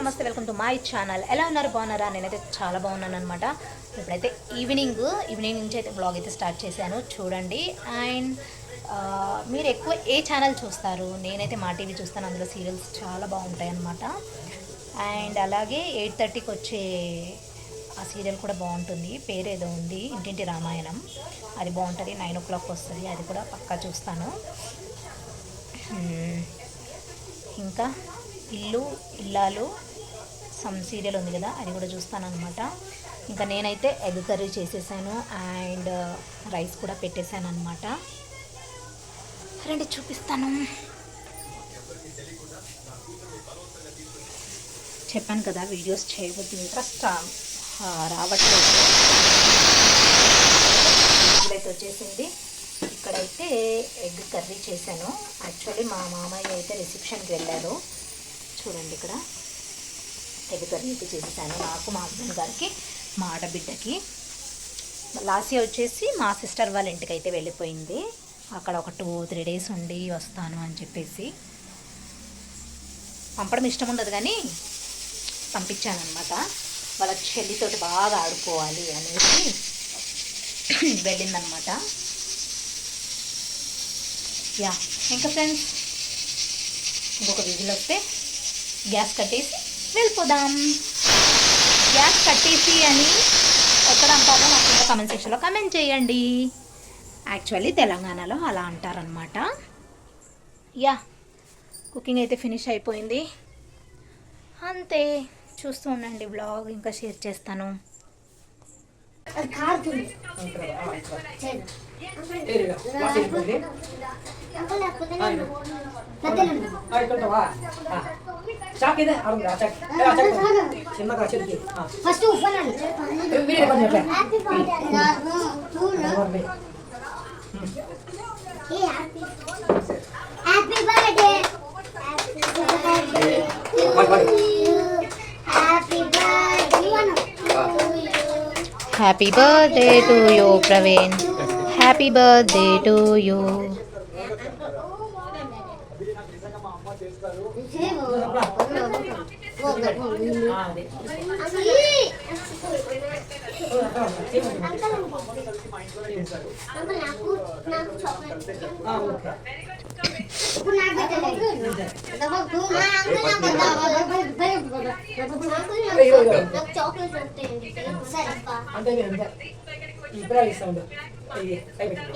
నమస్తే, welcome to my channel. ఎలా ఉన్నారు? బాగున్నారా? నేనైతే చాలా బాగున్నాను అనమాట. ఇప్పుడైతే ఈవినింగ్ నుంచి అయితే బ్లాగ్ అయితే స్టార్ట్ చేశాను, చూడండి. అండ్ మీరు ఎక్కువ ఏ ఛానల్ చూస్తారు? నేనైతే మా టీవీ చూస్తాను, అందులో సీరియల్స్ చాలా బాగుంటాయి అన్నమాట. అండ్ అలాగే 8:30కి వచ్చే ఆ సీరియల్ కూడా బాగుంటుంది, పేరు ఏదో ఉంది, ఇంటింటి రామాయణం. అది బాగుంటుంది, 9 o'clock వస్తుంది, అది కూడా పక్కా చూస్తాను. ఇంకా ఇల్లాలు సమ్ సీరియల్ ఉంది కదా, అది కూడా చూస్తాను అనమాట. ఇంకా నేనైతే ఎగ్ కర్రీ చేసేసాను అండ్ రైస్ కూడా పెట్టేశాను అనమాట. రండి చూపిస్తాను. చెప్పాను కదా వీడియోస్ చేయవద్దు, ఇంట్రెస్ట్ రావట్లేదు. ఇప్పుడైతే వచ్చేసింది. ఇక్కడైతే ఎగ్ కర్రీ చేశాను. యాక్చువల్లీ మా మామయ్య అయితే రిసెప్షన్కి వెళ్ళారు. చూడండి, ఇక్కడ ఎగ్ కర్రీ అయితే చేసేసాను నాకు, మా హస్బెండ్ గారికి, మా ఆడబిడ్డకి. లాస్ట్ వచ్చేసి మా సిస్టర్ వాళ్ళ ఇంటికి అయితే వెళ్ళిపోయింది. అక్కడ ఒక 2-3 days ఉండి వస్తాను అని చెప్పేసి. పంపడం ఇష్టం ఉండదు కానీ పంపించాను అనమాట. వాళ్ళ చెల్లితోటి బాగా ఆడుకోవాలి అనేసి వెళ్ళిందనమాట. ఇంకా ఫ్రెండ్స్, ఇంకొక విజిల్ వస్తే గ్యాస్ కట్టేసి వెళ్ళిపోదాం. గ్యాస్ కట్టేసి అని ఎక్కడ అంటారో నాకు ఇంకా కామెంట్ సెక్షన్లో కామెంట్ చేయండి. యాక్చువల్లీ తెలంగాణలో అలా అంటారనమాట. కుకింగ్ అయితే ఫినిష్ అయిపోయింది. అంతే, చూస్తూ ఉండండి బ్లాగ్, ఇంకా షేర్ చేస్తాను. Happy birthday to you, Praveen. Happy birthday to you.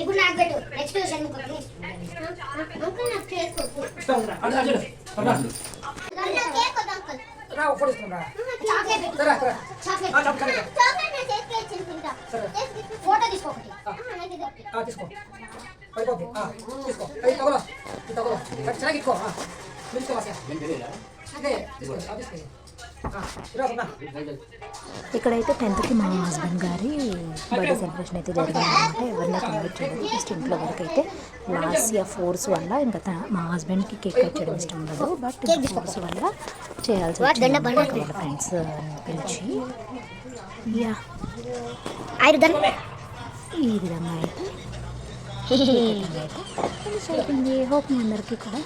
ఇప్పుడు నాకు పెట్టు. నెక్స్ట్ క్వశ్చన్ ఫోటో తీసుకోండి. ఇక్కడైతే 10th మా హస్బెండ్ గారి బర్త్డే సెలబ్రేషన్ అయితే జరిగిందనమాట. ఎవరిని కన్వర్ట్ చేయలేదు, జస్ట్ ఇంట్లో వరకు అయితే. లాస్ట్ ఇయర్ ఫోర్స్ వల్ల ఇంకా మా హస్బెండ్కి కేక్ కట్ చేయడం ఇష్టం ఉండదు, బట్ ఫోర్స్ వల్ల చేయాల్సి వచ్చింది వాళ్ళ ఫ్రెండ్స్ పిలిచి. ఈ విధంగా అయితే ఫినిష్ అయిపోయింది. హోప్ మీ అందరికీ కూడా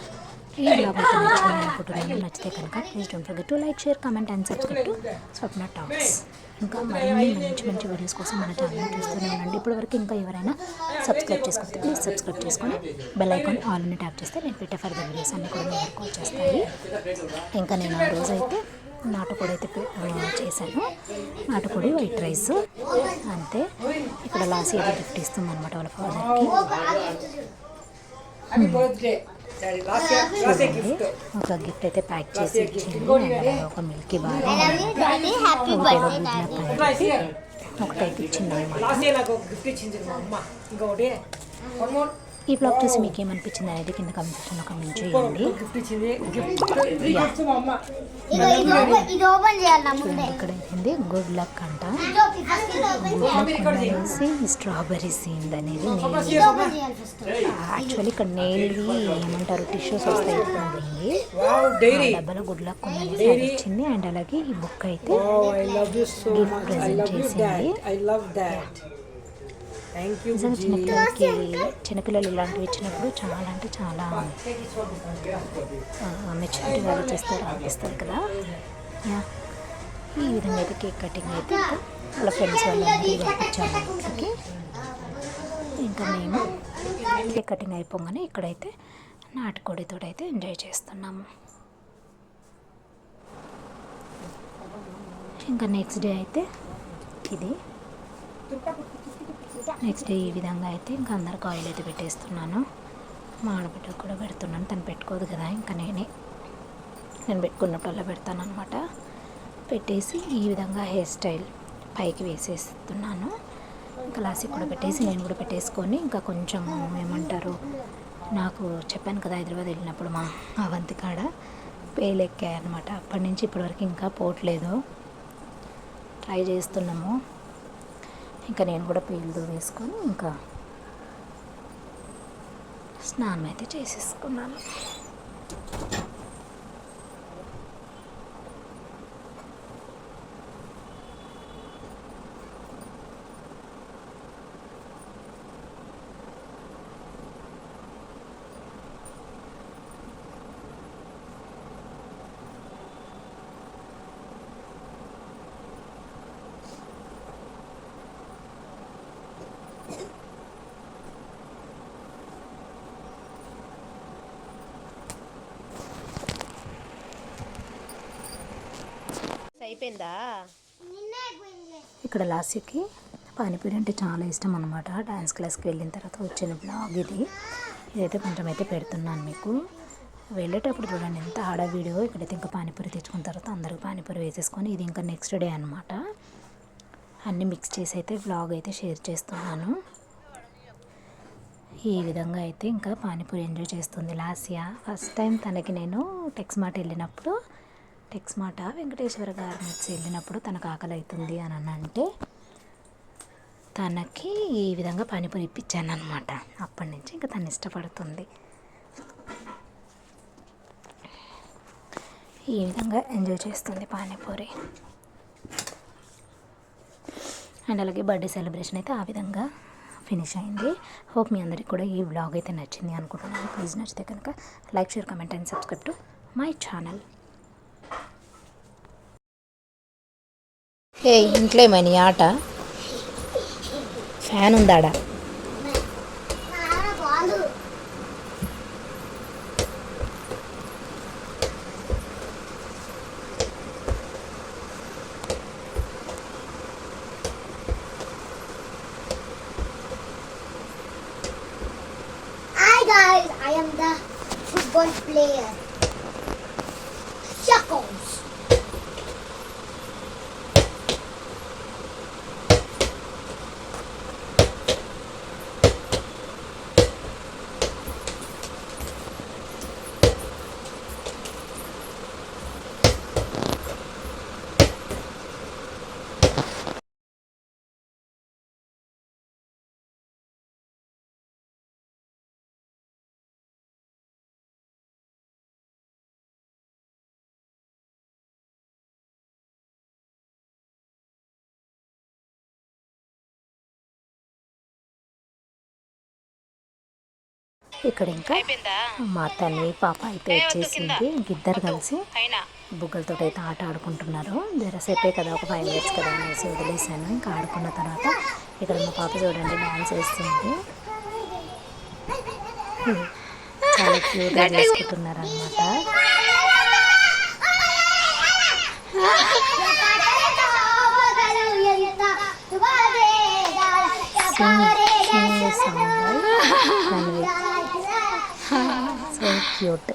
ఈ బ్లాగ్ అయితే నచ్చింది అనుకుంటున్నాను. నచ్చితే కనుక please don't forget to like, share, comment and subscribe to Swapna talks. ఇంకా మరిన్ని మంచి వీడియోస్ కోసం మన ఛానల్ చూస్తూనే ఉండండి. ఇప్పటివరకు ఇంకా ఎవరైనా సబ్స్క్రైబ్ చేసుకోవచ్చు, ప్లీజ్ సబ్స్క్రైబ్ చేసుకొని బెల్ ఐకాన్ ఆల్ అని ట్యాప్ చేస్తే నేను పెట్టే ఫర్దర్ వీడియోస్ అన్నీ కూడా మీ వరకు వచ్చేస్తాయి. ఇంకా నేను ఆ రోజైతే నాటుకోడి అయితే చేశాను, నాటుకోడి వైట్ రైస్ అంతే. ఇక్కడ లాస్ట్ అయితే గిఫ్ట్ ఇస్తుంది అనమాట వాళ్ళ ఫాదర్కి. ఒక గిఫ్ట్ అయితే ప్యాక్ చేసి ఇచ్చింది. ఒక మిల్కీ బార్, ఒకటైతే ఇచ్చింది అనమాట. ఈ బ్లాగ్ చూసి మీకు ఏమనిపించింది అనేది కింద కామెంట్ సెక్షన్లో కామెంట్ చేయండి. ఇక్కడ ఏంది గుడ్ లక్ అంట, గుడ్ లక్ అనేసి స్ట్రాబెర్రీ సీన్ అనేది. యాక్చువల్లీ ఇక్కడ నెయిల్వి ఏమంటారు, టిష్యూస్ వస్తాయి, డబ్బాలో గుడ్ లక్ ఉందనేసి అది ఇచ్చింది. అండ్ అలాగే ఈ బుక్ అయితే గిఫ్ట్ ప్రెజెంట్ చేసింది. నిజంగా చిన్నపిల్లలు ఇలాంటివి ఇచ్చినప్పుడు చాలా అంటే చాలా మెచ్యూరిటీ వాళ్ళు చేస్తారు అనిపిస్తుంది కదా. యా ఈ విధంగా అయితే కేక్ కటింగ్ అయితే ఇంకా వాళ్ళ ఫ్రెండ్స్ వాళ్ళందరికీ పంపించాము ఇంట్లోకి. ఇంకా మేము కేక్ కటింగ్ అయిపోగానే ఇక్కడైతే నాటుకోడితో అయితే ఎంజాయ్ చేస్తున్నాము. ఇంకా నెక్స్ట్ డే అయితే ఇది నెక్స్ట్ డే ఈ విధంగా అయితే ఇంకా అందరికి ఆయిల్ అయితే పెట్టేస్తున్నాను. మా ఆడబిడ్డకు కూడా పెడుతున్నాను, తను పెట్టుకోదు కదా, ఇంకా నేను పెట్టుకున్నప్పుడల్లా పెడతాను అనమాట. పెట్టేసి ఈ విధంగా హెయిర్ స్టైల్ పైకి వేసేస్తున్నాను. ఇంకా లాస్ట్కి కూడా పెట్టేసి నేను కూడా పెట్టేసుకొని ఇంకా కొంచెం ఏమంటారు, నాకు చెప్పాను కదా హైదరాబాద్ వెళ్ళినప్పుడు మా అవంతి కాడ పేలు ఎక్కాయి అనమాట. అప్పటి నుంచి ఇప్పటివరకు ఇంకా పోవట్లేదు, ట్రై చేస్తున్నాము. ఇంకా నేను కూడా పేలు వేసుకొని ఇంకా స్నానం అయితే చేసేసుకున్నాను. అయిపోయిందా? ఇక్కడ లాస్ట్కి పానీపూరి అంటే చాలా ఇష్టం అనమాట. డ్యాన్స్ క్లాస్కి వెళ్ళిన తర్వాత వచ్చిన బ్లాగ్ ఇదైతే కొంచెం అయితే పెడుతున్నాను మీకు. వెళ్ళేటప్పుడు చూడండి ఎంత వీడియో. ఇక్కడైతే ఇంకా పానీపూరి తెచ్చుకున్న తర్వాత అందరికి పానీపూరి వేసేసుకొని ఇది ఇంకా నెక్స్ట్ డే అనమాట. అన్నీ మిక్స్ చేసి అయితే వ్లాగ్ అయితే షేర్ చేస్తున్నాను. ఈ విధంగా అయితే ఇంకా పానీపూరి ఎంజాయ్ చేస్తుంది లాస్యా. ఫస్ట్ టైం తనకి నేను టెక్స్మార్ట్ వెళ్ళినప్పుడు, టెక్స్మార్ట్ వెంకటేశ్వర గార్మెంట్స్ వెళ్ళినప్పుడు తనకు ఆకలి అవుతుంది అని అంటే తనకి ఈ విధంగా పానీపూరి ఇప్పించాను అనమాట. అప్పటి నుంచి ఇంకా తను ఇష్టపడుతుంది. ఈ విధంగా ఎంజాయ్ చేస్తుంది పానీపూరి. అండ్ అలాగే బర్త్డే సెలబ్రేషన్ అయితే ఆ విధంగా ఫినిష్ అయింది. హోప్ మీ అందరికీ కూడా ఈ వ్లాగ్ అయితే నచ్చింది అనుకుంటున్నాను. ప్లీజ్ నచ్చితే కనుక like, share, comment and subscribe to my channel. ఏ ఇంట్లో ఏమని ఆట ఫ్యాన్ ఉందాడా? Guys, I am the football player. Chuckles. ఇక్కడ ఇంకా మా తల్లి పాప అయితే వచ్చేసింది. ఇద్దరు కలిసి బుగ్గలతో అయితే ఆట ఆడుకుంటున్నారు. జరసేపే కదా, ఒక 5 minutes కదా అనేసి వదిలేసాను. ఇంకా ఆడుకున్న తర్వాత ఇక్కడ మా పాప చూడండి డాన్స్ వేస్తుంది. చాలా క్యూట్గా చేసుకుంటున్నారు అనమాట. So cute.